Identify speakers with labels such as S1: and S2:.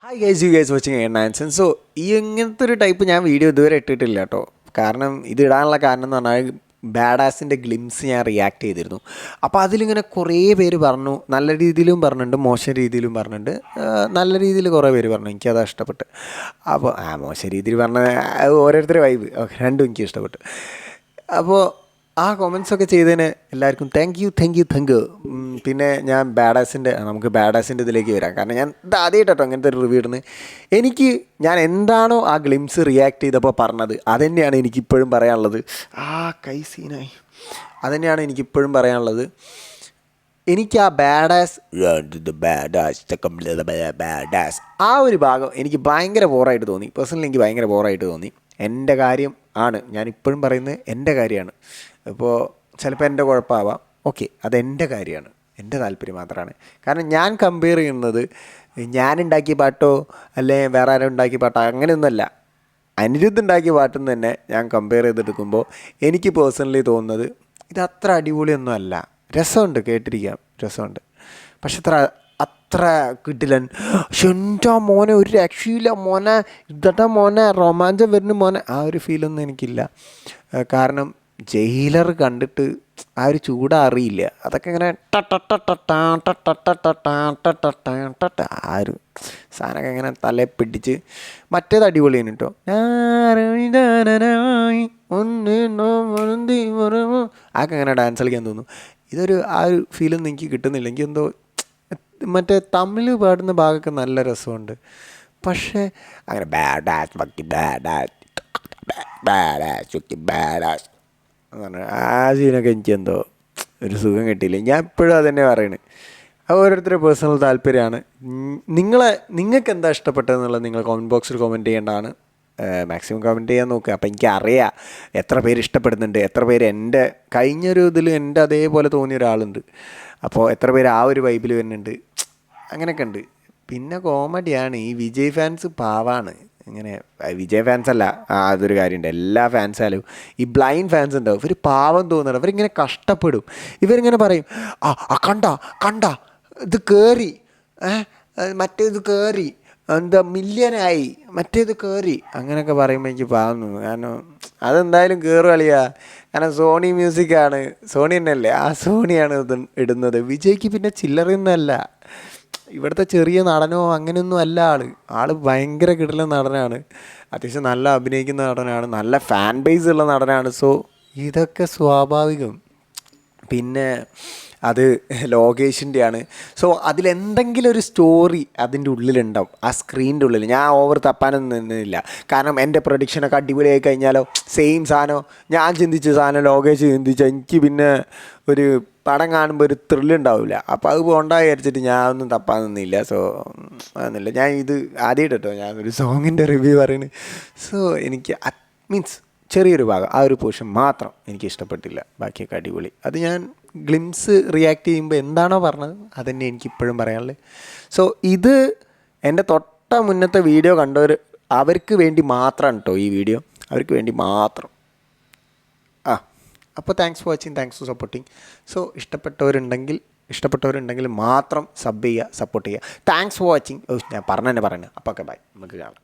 S1: Hi guys, you guys watching എണ്ണാൻസൻ. So ഇങ്ങനത്തെ ഒരു ടൈപ്പ് ഞാൻ വീഡിയോ ഇതുവരെ ഇട്ടിട്ടില്ല കേട്ടോ. കാരണം ഇത് ഇടാനുള്ള കാരണം എന്ന് പറഞ്ഞാൽ ബാഡാസിൻ്റെ ഗ്ലിംസ് ഞാൻ റിയാക്ട് ചെയ്തിരുന്നു. അപ്പോൾ അതിലിങ്ങനെ കുറേ പേര് പറഞ്ഞു, നല്ല രീതിയിലും പറഞ്ഞിട്ടുണ്ട്, മോശം രീതിയിലും പറഞ്ഞിട്ടുണ്ട്. നല്ല രീതിയിൽ കുറേ പേര് പറഞ്ഞു, എനിക്കത് ഇഷ്ടപ്പെട്ട്. അപ്പോൾ മോശം രീതിയിൽ പറഞ്ഞ ഓരോരുത്തരുടെ വൈബ്, ഓക്കെ, രണ്ടും എനിക്ക് ഇഷ്ടപ്പെട്ടു. അപ്പോൾ ആ കൊമൻസൊക്കെ ചെയ്തതിന് എല്ലാവർക്കും താങ്ക് യു. പിന്നെ നമുക്ക് ബാഡാസിൻ്റെ ഇതിലേക്ക് വരാം. കാരണം ഞാൻ ഇത് ആദ്യമായിട്ടോ അങ്ങനത്തെ ഒരു റിവ്യൂ ഇടുന്നത്. ഞാൻ എന്താണോ ആ ഗ്ലിംസ് റിയാക്ട് ചെയ്തപ്പോൾ പറഞ്ഞത് അതുതന്നെയാണ് എനിക്കിപ്പോഴും പറയാനുള്ളത്. കൈസീനായി അതുതന്നെയാണ് എനിക്കിപ്പോഴും പറയാനുള്ളത്. എനിക്ക് ആ ബാഡാസ് ആ ഒരു ഭാഗം എനിക്ക് ഭയങ്കര ബോറായിട്ട് തോന്നി. പേഴ്സണലി എനിക്ക് ഭയങ്കര ബോറായിട്ട് തോന്നി. എൻ്റെ കാര്യം ആണ് ഞാനിപ്പോഴും പറയുന്നത്, എൻ്റെ കാര്യമാണ്. ഇപ്പോൾ ചിലപ്പോൾ എൻ്റെ കുഴപ്പമാവാം, ഓക്കെ, അതെൻ്റെ കാര്യമാണ്, എൻ്റെ താല്പര്യം മാത്രമാണ്. കാരണം ഞാൻ കമ്പയർ ചെയ്യുന്നത് ഞാനുണ്ടാക്കിയ പാട്ടോ അല്ലെ വേറെ ആരും ഉണ്ടാക്കിയ പാട്ടോ അങ്ങനെയൊന്നുമല്ല. അനിരുദ്ധ് ഉണ്ടാക്കിയ പാട്ടിൽ തന്നെ ഞാൻ കമ്പയർ ചെയ്തെടുക്കുമ്പോൾ എനിക്ക് പേഴ്സണലി തോന്നുന്നത് ഇത് അത്ര അടിപൊളിയൊന്നും അല്ല. രസമുണ്ട്, കേട്ടിരിക്കാം, രസമുണ്ട്. പക്ഷെ അത്ര കിട്ടില്ലൻ എൻ്റെ മോനെ ഒരു രക്ഷയില്ല മോനെ, ഇതട്ട മോനെ റൊമാൻസം വരുന്ന മോനെ, ആ ഒരു ഫീലൊന്നും എനിക്കില്ല. കാരണം ജയിലർ കണ്ടിട്ട് ആ ഒരു ചൂട് അറിയില്ല. അതൊക്കെ ഇങ്ങനെ ആ ഒരു സാധനമൊക്കെ ഇങ്ങനെ തലയെ പിടിച്ച്, മറ്റേത് അടിപൊളിയാണ് കേട്ടോ. അതൊക്കെ ഇങ്ങനെ ഡാൻസ് കളിക്കാൻ തോന്നും. ആ ഒരു ഫീലൊന്നും എനിക്ക് കിട്ടുന്നില്ല. എനിക്കെന്തോ മറ്റേ തമിഴ് പാടുന്ന ഭാഗമൊക്കെ നല്ല രസമുണ്ട്. പക്ഷേ അങ്ങനെ ബാഡാസ് ആ സീനൊക്കെ എനിക്കെന്തോ ഒരു സുഖം കിട്ടിയില്ല. ഞാൻ ഇപ്പോഴും അത് തന്നെ പറയുന്നത്. അത് ഓരോരുത്തരുടെ പേഴ്സണൽ താല്പര്യമാണ്. നിങ്ങൾക്ക് എന്താ ഇഷ്ടപ്പെട്ടതെന്നുള്ളത് നിങ്ങൾ കമൻറ്റ് ബോക്സിൽ കമൻറ്റ് ചെയ്യേണ്ടതാണ്. മാക്സിമം കമൻറ്റ് ചെയ്യാൻ നോക്കുക. അപ്പോൾ എനിക്കറിയാം എത്ര പേര് ഇഷ്ടപ്പെടുന്നുണ്ട്, എത്ര പേര് എൻ്റെ കഴിഞ്ഞൊരു ഇതിൽ എൻ്റെ അതേപോലെ തോന്നിയ ഒരാളുണ്ട്. അപ്പോൾ എത്ര പേര് ആ ഒരു വൈബിൽ വരുന്നുണ്ട്, അങ്ങനെയൊക്കെ ഉണ്ട്. പിന്നെ കോമഡിയാണ്. ഈ വിജയ് ഫാൻസ് പാവാണ്. ഇങ്ങനെ വിജയ് ഫാൻസ് അല്ല, അതൊരു കാര്യമുണ്ട്, എല്ലാ ഫാൻസായാലും ഈ ബ്ലൈൻഡ് ഫാൻസ് ഉണ്ടാവും. ഇവർ പാവം തോന്നുന്നുണ്ട്. അവരിങ്ങനെ കഷ്ടപ്പെടും. ഇവരിങ്ങനെ പറയും, കണ്ട ഇത് കയറി, മറ്റേത് കയറി, എന്താ മില്യനായി, മറ്റേത് കയറി, അങ്ങനെയൊക്കെ പറയുമ്പോൾ എനിക്ക് പാവം തോന്നും. കാരണം അതെന്തായാലും കയറും കളിയാ. കാരണം സോണി മ്യൂസിക്കാണ്, സോണി തന്നെയല്ലേ, ആ സോണിയാണ് ഇത് ഇടുന്നത്. വിജയ്ക്ക് പിന്നെ ചില്ലറയൊന്നുമല്ല, ഇവിടുത്തെ ചെറിയ നടനോ അങ്ങനെയൊന്നും അല്ല. ആൾ ഭയങ്കര കിടിലൻ നടനാണ്, അത്യാവശ്യം നല്ല അഭിനയിക്കുന്ന നടനാണ്, നല്ല ഫാൻ ബേസ് ഉള്ള നടനാണ്. സോ ഇതൊക്കെ സ്വാഭാവികം. പിന്നെ അത് ലോകേഷിൻ്റെയാണ്. സോ അതിലെന്തെങ്കിലും ഒരു സ്റ്റോറി അതിൻ്റെ ഉള്ളിലുണ്ടാവും, ആ സ്ക്രീനിൻ്റെ ഉള്ളിൽ. ഞാൻ ഓവർ തപ്പാനൊന്നും നിന്നില്ല. കാരണം എൻ്റെ പ്രൊഡിക്ഷനൊക്കെ അടിപൊളിയായി കഴിഞ്ഞാലോ സെയിം സാധനം ഞാൻ ചിന്തിച്ച സാധനം ലോകേഷ് ചിന്തിച്ച എനിക്ക് പിന്നെ ഒരു പടം കാണുമ്പോൾ ഒരു ത്രില്ലുണ്ടാവില്ല. അപ്പോൾ അത് പോകണ്ട വിചാരിച്ചിട്ട് ഞാൻ ഒന്നും തപ്പാൻ നിന്നില്ല. സോ അതൊന്നുമില്ല. ഞാൻ ഇത് ആദ്യമായിട്ട് കേട്ടോ ഞാനൊരു സോങ്ങിൻ്റെ റിവ്യൂ പറയുന്നത്. സോ എനിക്ക് മീൻസ് ചെറിയൊരു ഭാഗം, ആ ഒരു പോർഷൻ മാത്രം എനിക്ക് ഇഷ്ടപ്പെട്ടില്ല. ബാക്കിയൊക്കെ അടിപൊളി. അത് ഞാൻ ഗ്ലിംസ് റിയാക്ട് ചെയ്യുമ്പോൾ എന്താണോ പറഞ്ഞത് അതന്നെ എനിക്കിപ്പോഴും പറയാനുള്ളത്. സോ ഇത് എൻ്റെ തൊട്ട മുന്നത്തെ വീഡിയോ കണ്ടവർ അവർക്ക് വേണ്ടി മാത്രമാണ് കേട്ടോ ഈ വീഡിയോ, അവർക്ക് വേണ്ടി മാത്രം. അപ്പോൾ thanks for watching, thanks for supporting. So ഇഷ്ടപ്പെട്ടവരുണ്ടെങ്കിൽ മാത്രം സബ് ചെയ്യുക, സപ്പോർട്ട് ചെയ്യുക. Thanks for watching. ഞാൻ പറഞ്ഞു. അപ്പോൾ ഓക്കെ, ബൈ, നമുക്ക് കാണാം.